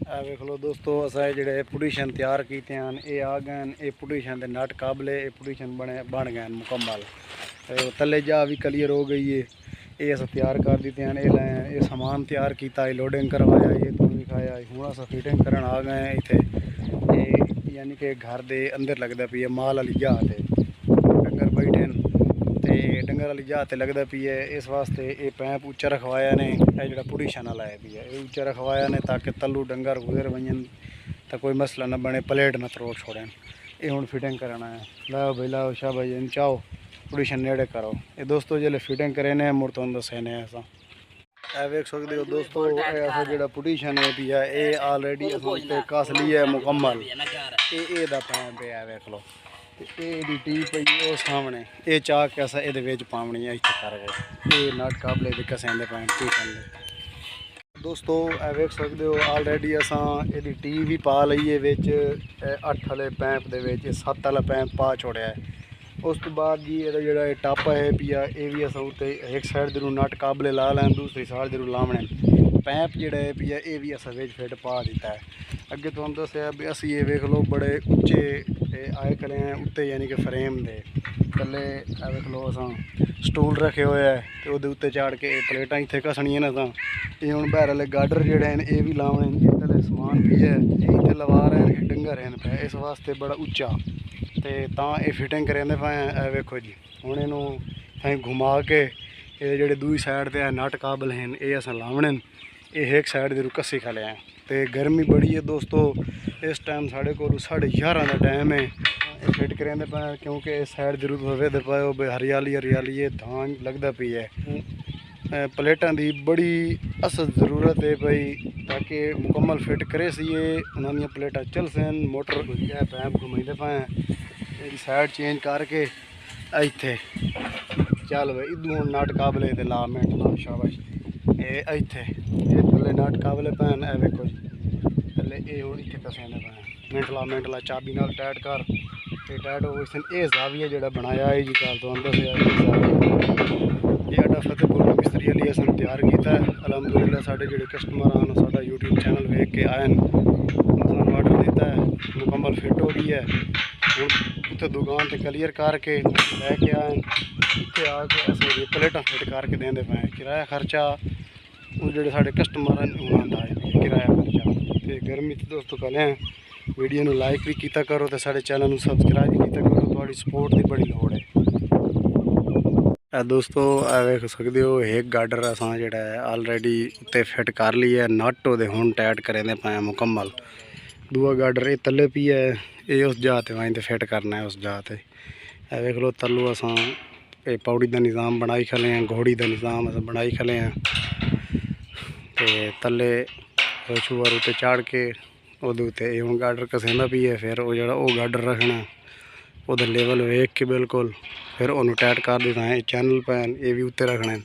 वेख लो दोस्तों असा जोड़े पुटीशन तैयार किए हैं ये आ गए ये पुटीशन के नट काबले ये पुटीशन बन गए मुकम्मल। तले जा भी क्लीयर हो गई है ये अस तैयार कर दिते हैं। ये समान तैयार किया लोडिंग करवाया ये तुम दिखाया हूँ अस फिटिंग करन आ गए हैं इतने यानी कि घर के अंदर लगता पी है माल वाली जहाज डंगर बैठे तो डंगर वाली जहाज लगता पी है। इस वास्ते ये पैंप उच्चा रखवाया ने जो पुटीशन वाला है पी है ये उच्चा रखवाया ने ताकि तलू डंगर गुजर वजन तो कोई मसला न बने प्लेट न तरोड़ छोड़न। ये हूँ फिटिंग कराना है लाओ भाई लाओ शाह भाई इन चाहो पुटीशन नेड़े करो। ये दोस्तों जो फिटिंग करे ने मुड़ तो दसेने असा वेख सकते हो दोस्तों जो पुटीशन है पी है ये ऑलरेडी अस कस ली है मुकम्मल। ये पैंप है वेख लो ये टी पई वो सामने ये चाह के अस ये पावनी है इतने कर ये नट काबले कसें पैंट पुटीशन दोस्तों वेख सकते हो ऑलरेडी असा ये टी भी पा ली है 8 वाले पैंप के 7 वाला पैंप पा छोड़िया है। उस तो बाद जी ये टप है पिया ये भी अस उत्ते एक साइड जरूर नट काबले ला लैन दूसरी साइड जरूर लावने पैंप जोड़ा है पिया ये भी अस फिट पा दिता है। अगे तो हम दसिया भी अस ये वेख लो बड़े उच्चे आए खड़े हैं उत्ते यानी कि फ्रेम दे थले वेख लो अस स्टूल रखे हुए है तो वो उत्ते चाड़ के प्लेटा इतने कसनिया ना तो ये हूँ बहर वाले गाडर जोड़े हैं ये भी लाने थले समान भी है इतने लवा रहे हैं डंगर हैं पे इस वास्ते बड़ा उच्चा तो ये फिटिंग करेंदे पे वेखो जी हूँ इन घुमा के ये जोड़े दूई साइड से नट काबल हैं ये अस लावने ये एक साइड जरूर कसी खले हैं। तो गर्मी बड़ी है दोस्तों इस टाइम साढ़े को 11:30 का टाइम है फिट करेंदे पे क्योंकि इस साइड जरूर वेदे पाए हरियाली हरियाली ये धान लगता पी है। प्लेटा की बड़ी असल ज़रूरत है भाई ताकि मुकम्मल फिट करे सी उन्होंने प्लेटा चल सन मोटर पैंप घुमाते पे साइड चेंज करके इतने चल भाई इदू हूँ नट काबले तो ला मिनट ला शाबाश ये इतने ये थले नट काबले पैन ए वेखो जी थले ये हूँ इतने कसेंदे पे मिनट ला चाबी नाल टाइट कर ये टाइट हो गई। ये जाविया जो बनाया है जी कल तो अंदर ये अड्डा फतेहपुर मिस्त्री अली अस तैयार किया है। अलहमदुलिल्लाह साढ़े जो कस्टमर हैं साडा यूट्यूब चैनल वेख के आए असन ऑर्डर दिता है मुकम्मल फिट हो गई है। हूँ उत्थे दुकान से क्लीयर करके लैके आए इतने आके अस प्लेटा फिट करके देंदे पे किराया खर्चा जो साढ़े कस्टमर हैं उन्होंने है किराया खर्चा। तो गर्मी तो दोस्तों कल वीडियो में लाइक भी किया करो तो साढ़े चैनल में सबसक्राइब भी किया करो थोड़ी सपोर्ट की बड़ी लोड़ है। दोस्तों वेख सकते हो एक गाडर असा जोड़ा है ऑलरेडी उत्ते फिट कर ली है नट वो हूँ टाइट करेंदे पे मुकम्मल। दूआ गाडर ये तले पी है ये उस जहाँ वहीं फिट करना है उस जहाँ वेख लो तलू असा ये पौड़ी का निज़ाम बनाई खले हैं घोड़ी का निज़ाम अस बनाई खले हैं। तो तले छुआर उत्ते चाड़ के उते हूँ गाडर कसेंदा पी है फिर वो जो गाडर रखना वो लेवल वेख के बिल्कुल फिर उन्होंने टाइट कर देता है चैनल पैन ये भी उत्ते रखने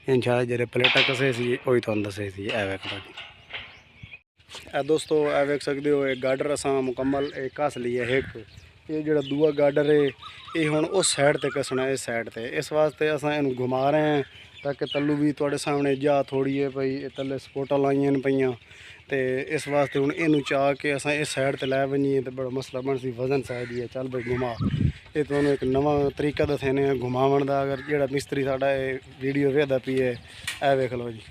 इन शायद जो प्लेटा कसे सी वही तो दसे सी वेख दोस्तों वेख सकते हो एक गाडर असा मुकम्मल एक कस लिया एक ये जो दूआ गाडर है ये हूँ उस साइड पर कसना इस साइड पर इस वास्ते अस इन घुमा रहे हैं ताकि तलू भी थोड़े सामने जा थोड़ी है पई तले सपोर्टा लाइया पे तो इस वास्ते हूँ इनू चाह के अस इस साइड पर लै वनीए तो बड़ा मसला बन सी वजन साइड ही है चल भाई घुमा ये तो एक नवा तरीका दसेने घुमावन का। अगर जो मिस्त्री साडा वीडियो वेखदा पी है ए वेख लो जी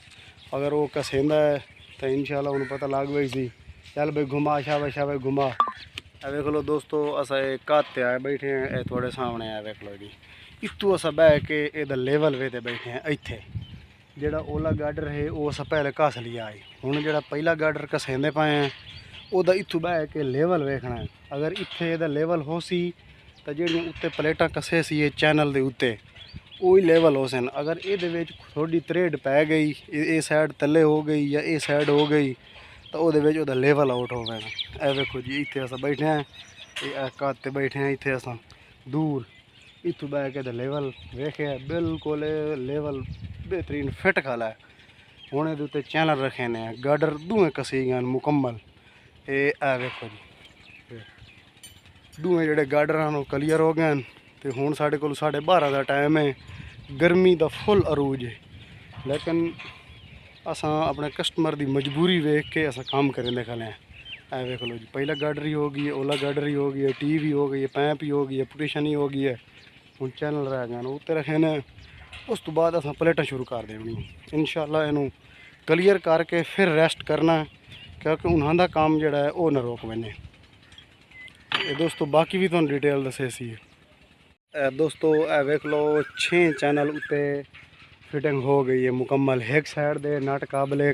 अगर वो कसेंदा है तो इंशाल्लाह उन्हें पता लग गई सी चल भाई घुमा शाबाश घुमा। वेख लो दोस्तों अस घाते आए बैठे हैं थोड़े सामने है वेख लो जी इतू अस बह के ये लेवल वे बैठे हैं इत्थे जोड़ा ओला गाडर है वो अस पहले घस लिया है हूँ जो पहला गाडर कसेंदे पे हैं वह इतू बह के लेवल वेखना है। अगर इत्थे ये लेवल हो सी तो जी उत्ते प्लेटा कसे सी चैनल के उत्ते वही लेवल हो सन। अगर ये थोड़ी तरेड पै गई ये साइड तले हो गई या ये साइड हो गई तो वो लेवल आउट हो गया। देखो जी इतने अस बैठे हैं ये घाते बैठे हैं इतने अस दूर इतों बह के लेवल वेखे बिल्कुल लेवल बेहतरीन फिट खाला है। हूँ ये उत्ते चैनल रखे ने गाडर दूएं कसी गए मुकम्मल ये वेखो जी दूएं जोड़े गाडर हैं क्लीयर हो गए। तो हूँ साढ़े को 12:30 का टाइम है गर्मी का फुल अरूज है लेकिन असां अपने कस्टमर की मजबूरी वेख के असां काम करेंदे खले हैं। ऐ वेख लो जी, पहला गाडरी हो गई है, ओला गाडरी हो गई है, टीवी हो गई है, पैंप ही हो गई है, पुटिशन ही हो गई है। हुण चैनल रह गए उत्ते रखे ने। उस तो बाद असां प्लेटां शुरू कर देनी इंशाअल्लाह। इनू क्लीयर करके फिर रेस्ट करना, क्योंकि उन्हां दा काम जिहड़ा है वो ना रोक बने। दोस्तों बाकी भी तुहानूं डिटेल दसे सी। दोस्तों ए वेख लो 6 चैनल उत्ते फिटिंग हो गई है मुकम्मल। एक साइड दे नट काबले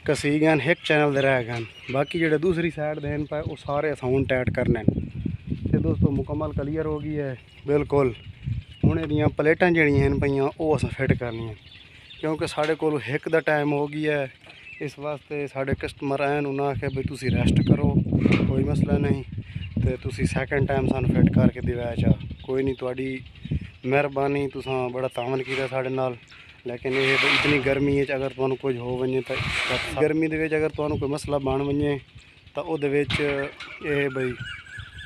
कसी गए, एक चैनल दे रह गए, बाकी जो दूसरी साइड देन पे वो सारे साउंड टाइट करने। तो दोस्तों मुकम्मल क्लीयर हो गई है बिल्कुल। हुण इहदियां प्लेटां जिहड़ियां पईयां वो असां फिट करनियां, क्योंकि साढ़े कोल हिक दा टाइम हो गया है। इस वास्ते साढ़े कस्टमर आए उन्हें आख्या भी तुसी रेस्ट करो, कोई मसला नहीं, तो तुसी सैकेंड टाइम सानू फिट करके दिवाया चा। कोई नहीं, तुहाडी मेहरबानी, तुसां बड़ा तावन किया साढ़े नाल। लेकिन ये इतनी गर्मी है अगर तुहानू कुछ हो वने तो गर्मी दे विच अगर तुहानू कोई मसला बन वने तो उहदे विच ये बई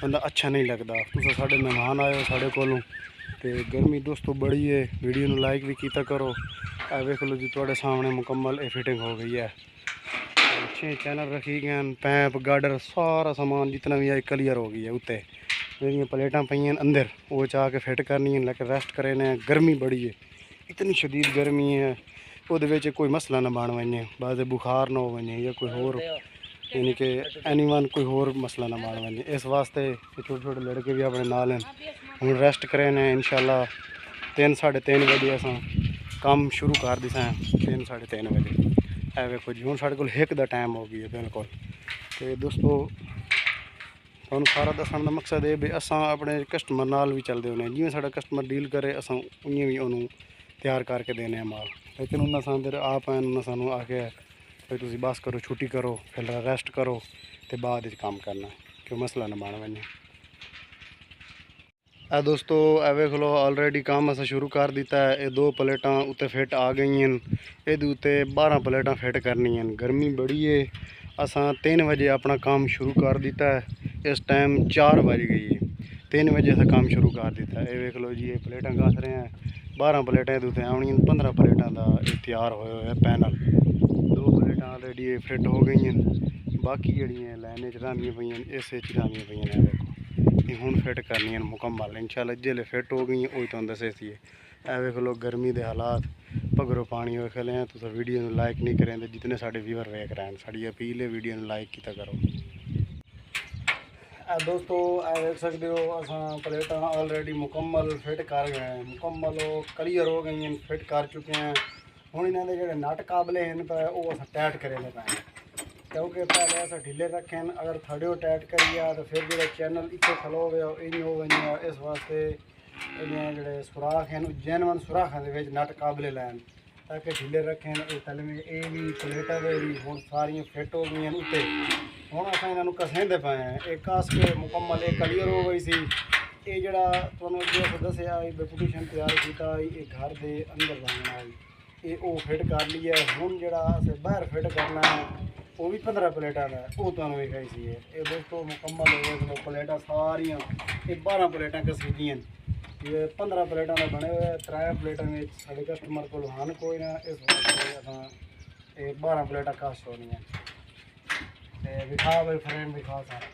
बंदा अच्छा नहीं लगता। तुसां साढ़े मेहमान आए हो साढ़े कोलों, तो गर्मी दोस्तों बड़ी है। वीडियो नू लाइक भी किया करो। आ वेख लो जी, तुहाडे सामने मुकम्मल ये फिटिंग हो गई है। 6 चैनल रखी गए, पैंप गाडर सारा सामान जितना भी है क्लीयर हो गई है। उत्ते मेरिया प्लेटां पईयां अंदर वो चाह के फिट करनी है, लेकिन रेस्ट करे ने। गर्मी बड़ी है, इतनी शदीद गर्मी है, वो कोई मसला ना बन वने, बाद बुखार ना हो वने या कोई होर, यानी कि एनीवन कोई होर मसला ना बन वने। इस वास्ते छोटे छोटे लड़के भी अपने नाल हैं। हुण रेस्ट करे ने इंशाअल्लाह। 3 साढ़े 3 बजे असां काम शुरू कर दिसां, 3 साढ़े 3 बजे। है वेखो जी, हुण साढ़े कोल हिक दा टाइम हो गई है बिल्कुल। तो दोस्तों तुहानूं सारा दस्सण दा मकसद है भी असां अपने कस्टमर नाल भी चलदे होने, जिवें साडा कस्टमर डील करे असां उइयां भी उहनूं तैयार करके देने माल। लेकिन उन्हें सां अंदर आप हैं, उन्हें सानूं आख्या भाई तुसीं बस करो, छुट्टी करो, फिर रेस्ट करो, तो बाद काम करना, क्यों मसला ना बन वने। दोस्तों ए वेख लो, ऑलरेडी काम असां शुरू कर दिता है। ये 2 प्लेटां उत्ते फिट आ गई हैं, ये उत्ते 12 प्लेटां फिट करनी हैं। गर्मी बड़ी है, असां 3 बजे अपना काम शुरू कर दिता है। इस टाइम 4 बज गई है, 3 बजे असां काम शुरू कर दिता है। ये वेख लो जी, ये प्लेटां घस रहे हैं। 12 प्लेटां उत्ते आउणियां, 15 प्लेटां का तैयार होए हुए पैनल। 2 प्लेटां ऑलरेडी फिट हो गई हैं, बाकी जड़ियाँ लाइनें च रहांदियां पईयां, इस रहांदियां पईयां ने। देखो ये हुण फिट करनियां मुकम्मल इंशाअल्लाह। जिसले फिट हो गई वही तुहानूं दस्से सी। ऐ वेख लो गर्मी के हालात, भगरो पानी होए खले हैं। तुस वीडियो नूं लाइक नहीं करें, जितने साढ़े व्यूअर वेख रहे हैं, साड़ी अपील है वीडियो नूं लाइक किया करो। दोस्तों देख सकते हो असां प्लेटां ऑलरेडी मुकम्मल फिट कर गए हैं, मुकम्मल क्लीयर हो गई हैं, फिट कर चुके हैं। हुण इन्हां दे जिहड़े नट काबले हैं पे वो असां टाइट करेंदे पे, क्योंकि पहले असां ढीले रखे हैं। अगर थड़े टाइट करिए तो फिर जो चैनल इतने खलो गए इन हो वने। इस वास्ते जो सुराख हैं जैनवन सुराखों के नट काबले लैन, ताकि ढीले रखें। तले में ये भी प्लेटा भी हूँ सारिया फिट हो गई हैं उत्ते। हुण असां इन्हां नूं कसेंदे पे हैं, एक कस के मुकम्मल एक क्लीयर हो गई सी। ये जड़ा तुहानूं अगे दस्सिया पुटिशन तैयार किया, ये घर के अंदर बनना ये वो फिट कर लिया। हुण जड़ा असें बाहर फिट करना है वो भी 15 प्लेटा का, वो तुहानूं विखाई सी। ये दोस्तों मुकम्मल हो प्लेटा सारियां, ये 12 प्लेटा कसी दियां, ये 15 प्लेटा का बने हुए। 3 प्लेटा में साढ़े कस्टमर को हन कोई ना, इस वास्ते असां ये 12 प्लेटा कस होनियां। ते विखा भाई फ्रेम विखा सारा।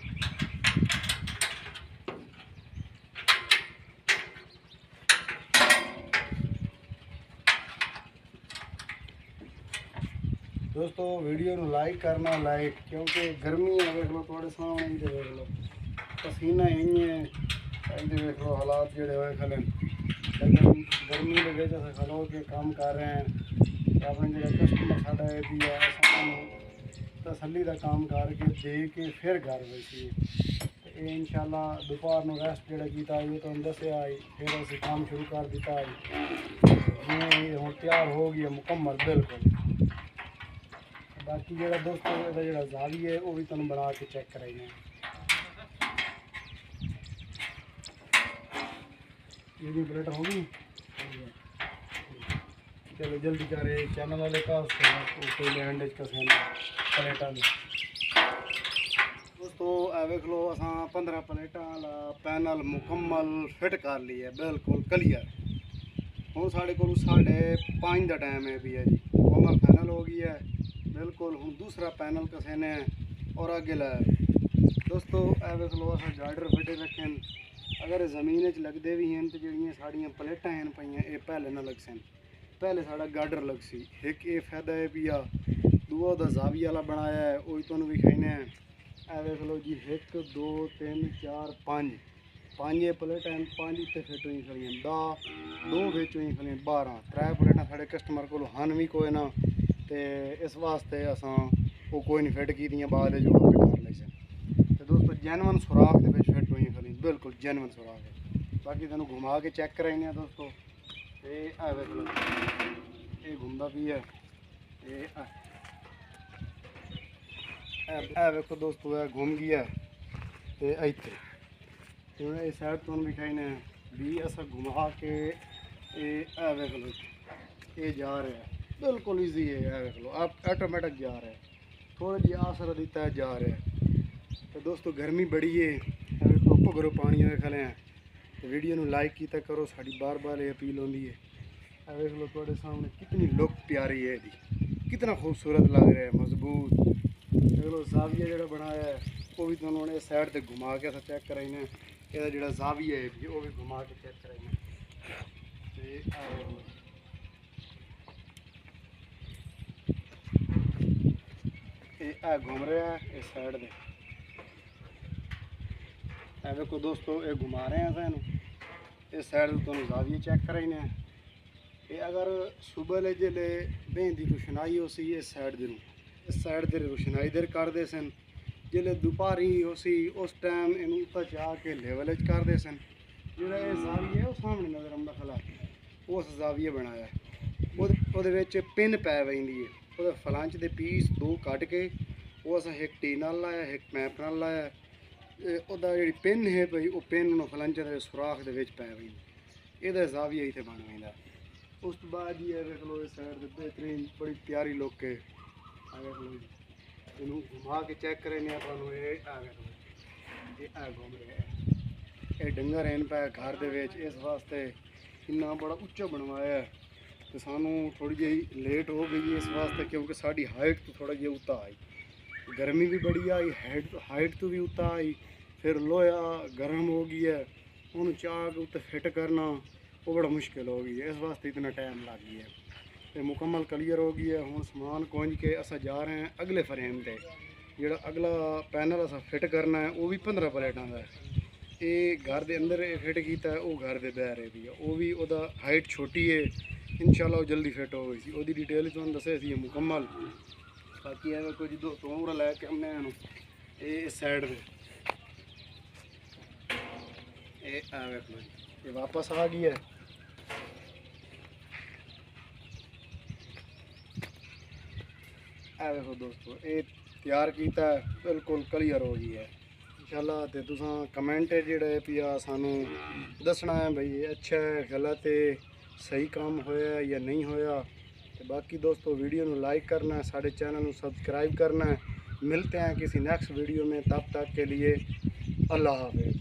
दोस्तों वीडियो नूं लाइक करना, लाइक, क्योंकि गर्मी है। देख लो थोड़े सामने ही देख लो, पसीना इं देख लो हालात जोड़े हुए खले। लेकिन गर्मी के वजह से खलो के काम कर रहे हैं। अपने जो कस्टमर साढ़ा भी है तसली का काम करके दे के फिर घर बैठी। तो ये इंशाअल्लाह दोपहर में रेस्ट जोड़ा किया ये तो दसिया आई, फिर अस काम शुरू कर दिता है। ये हूँ तैयार हो गया मुकम्मल बिल्कुल। बाकी जो दोस्तों जो जावी है वो भी तुम बना के चेक कराइए। ये प्लेट होगी, चलो जल्दी करे चैनल वाले का कोई लैंडेज का प्लेटा दोस्तों वेख लो असां 15 प्लेटा वाला पैनल मुकम्मल फिट कर लिया बिल्कुल क्लीयर। हूँ साढ़े को 5:30 का टाइम है भी है जी। मुकम्मल फाइनल हो गई है बिल्कुल। हम दूसरा पैनल कसेने और आगे लाया दोस्तों। ए वेख लो अस गार्डर फिटे रखे अगर जमीन च लगते भी हैं तो जड़ियाँ साड़ियाँ प्लेटां हैं पाइयां ये पहले ना लग सन, पहले साड़ा गार्डर लग सी। एक ये फायदा है भी आ दूआ दा जावी वाला बनाया है वो तुहानू विखाने। ए वेख लो जी 1 2 3 4 5 5 प्लेटां हैं, 5 उत्ते फिट हुई खड़ियां, 10 2 बिच हुई खड़ियां, 12 3 प्लेटां साढ़े कस्टमर को हन भी कोई ना, तो इस वास्ते असां वो कोई नहीं फिट की बाद जो आपे कर ले सन। तो दोस्तों जैनवन सुराख दे विच फिट हुई खड़ियां बिल्कुल जैनवन सुराख है। बाकी तुहानू घुमा के चेक कराइने दोस्तों। ये ए वेख लो ये घूमता भी है ये वेखो दोस्तों है घूम गया तो इतने हूँ इस साइड तो विखाने भी असा घुमा के ये वेख लो ये जा रहा है बिल्कुल ईजी है। ये वेख लो आप ऑटोमेटिक जा रहा है, थोड़ा जी आसरा दिता है जा रहा है। तो दोस्तों गर्मी बड़ी है वेखो भगरो पानी में खले हैं तो वीडियो को लाइक किया करो, साड़ी बार बार ये अपील होती है। देख लो थोड़े सामने कितनी लुक प्यारी है दी, कितना खूबसूरत लग रहा है मजबूत। देख लो जाविया जो बनाया है वो भी तुमने इस साइड से घुमा के चेक कराइने, ये जो जाविया है वो भी घुमा के चेक कराइने। ये घूम रहा है इस साइड से, देखो दोस्तों ये घुमा रहे हैं सैनू इस साइड से तुम जाविया चेक कराइने। ये अगर सुबह ले जले बें की रोशनाई हो सी इस साइड दे रोशनाई देर करते सन, जल्द दोपहरी हो सी उस टाइम इन उत्ता चाह के लेवल करते सन। जो जाविया है वो सामने नज़र आंदा खला उस जाविया बनाया वो पिन पै पैंदी है वो फलंच के पीस 2 कट के वो अस एक टी नाल लाया एक मैप नाल लाया। जी पिन है भाई वो पिन फलंच के सुराख के पै पैंदी ये जाविया इतने बन पैंदा। उस तो बाद ही देख लो इस साइड बेहतरीन बड़ी प्यारी लुक है। देख लो इन घुमा के चेक करें घूम रहे ये डंगर हैं पे घर के इस वास्ते इन्ना बड़ा उच्चा बनवाया है। तो सानू थोड़ी जी लेट हो गई इस वास्ते क्योंकि साड़ी हाइट तो थोड़ा जी उत्ता आई, गर्मी भी बड़ी आई हाइट तो भी उत्ता आई, फिर लोया गर्म हो गई है उन्होंने चाह के उत्ते फिट करना वो बड़ा मुश्किल हो गई है। इस वास्ते इतना टाइम लग गया है। तो मुकम्मल क्लियर हो गई है। हूँ समान कुंज के अस जा रहे हैं अगले फ्रेम पे, जो अगला पैनल अस फिट करना है वो भी 15 प्लेटां का है। ये घर के अंदर फिट किया है वो घर के बाहर भी है, वो भी वह हाइट छोटी है इंशाल्लाह वो जल्दी फिट हो गई सी। वो डिटेल तुहानू दसे सी मुकम्मल। बाकी है कोई दोस्तों पूरा लैके हमने ये इस साइड पे ये वापस आ गई है। देखो दोस्तों ये तैयार किया बिल्कुल क्लियर हो गई है इंशाल्लाह। तो तुसां कमेंट जोड़े पिया सानू दसना है भाई अच्छा है गलत है सही काम होया या नहीं होया। तो बाकी दोस्तों वीडियो को लाइक करना है, साढ़े चैनल को सब्सक्राइब करना है। मिलते हैं किसी नेक्स्ट वीडियो में, तब तक के लिए अल्लाह हाफ़िज़।